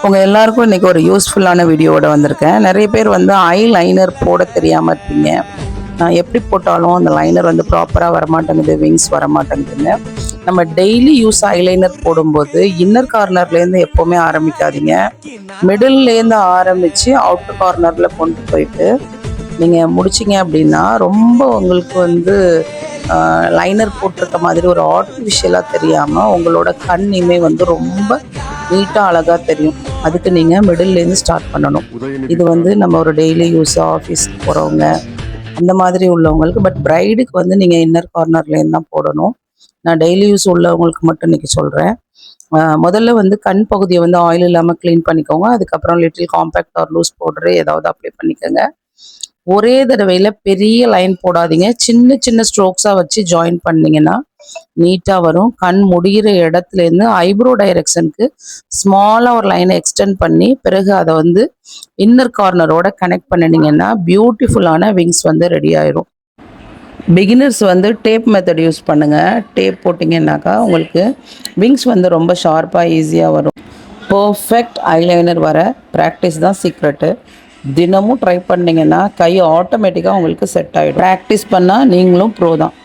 உங்கள் எல்லாருக்கும் இன்றைக்கி ஒரு யூஸ்ஃபுல்லான வீடியோவோட வந்திருக்கேன். நிறைய பேர் வந்து ஐ லைனர் போட தெரியாமல் இருப்பீங்க. நான் எப்படி போட்டாலும் அந்த லைனர் வந்து ப்ராப்பராக வரமாட்டேங்குது, விங்ஸ் வரமாட்டேங்குதுன்னு. நம்ம டெய்லி யூஸ் ஐலைனர் போடும்போது இன்னர் கார்னர்லேருந்து எப்போவுமே ஆரம்பிக்காதீங்க. மிடில்லேருந்து ஆரம்பித்து அவுட்டர் கார்னரில் கொண்டு போயிட்டு நீங்கள் முடிச்சிங்க அப்படின்னா ரொம்ப உங்களுக்கு வந்து லைனர் போட்டிருக்க மாதிரி ஒரு ஆர்டிஃபிஷியலாக தெரியாமல் உங்களோட கண் இமை வந்து ரொம்ப நீட்டாக அழகாக தெரியும். அதுக்கு நீங்கள் மிடில்லேருந்து ஸ்டார்ட் பண்ணணும். இது வந்து நம்ம ஒரு டெய்லி யூஸ் ஆஃபீஸ்க்கு போகிறவங்க அந்த மாதிரி உள்ளவங்களுக்கு. பட் பிரைடுக்கு வந்து நீங்கள் இன்னர் கார்னர்லேருந்து தான் போடணும். நான் டெய்லி யூஸ் உள்ளவங்களுக்கு மட்டும் இன்றைக்கி சொல்கிறேன். முதல்ல வந்து கண் பகுதியை வந்து ஆயில் இல்லாமல் க்ளீன் பண்ணிக்கோங்க. அதுக்கப்புறம் little compact or loose powder ஏதாவது அப்ளை பண்ணிக்கோங்க. ஒரே தடவையில் பெரிய லைன் போடாதீங்க. சின்ன சின்ன ஸ்ட்ரோக்ஸாக வச்சு ஜாயின் பண்ணிங்கன்னா நீட்டாக வரும். கண் முடிகிற இடத்துலேருந்து ஐப்ரோ டைரெக்ஷனுக்கு ஸ்மாலாக ஒரு லைனை எக்ஸ்டெண்ட் பண்ணி பிறகு அதை வந்து இன்னர் கார்னரோட கனெக்ட் பண்ணினீங்கன்னா பியூட்டிஃபுல்லான விங்ஸ் வந்து ரெடி ஆயிரும். பிகினர்ஸ் வந்து டேப் மெத்தட் யூஸ் பண்ணுங்கள். டேப் போட்டிங்கன்னாக்கா உங்களுக்கு விங்ஸ் வந்து ரொம்ப ஷார்ப்பாக ஈஸியாக வரும். பர்ஃபெக்ட் ஐலைனர் வர ப்ராக்டிஸ் தான் சீக்ரெட்டு. தினமும் ட்ரை பண்ணிங்கன்னா கை ஆட்டோமேட்டிக்காக உங்களுக்கு செட் ஆகிடும். ப்ராக்டிஸ் பண்ணால் நீங்களும் ப்ரோ தான்.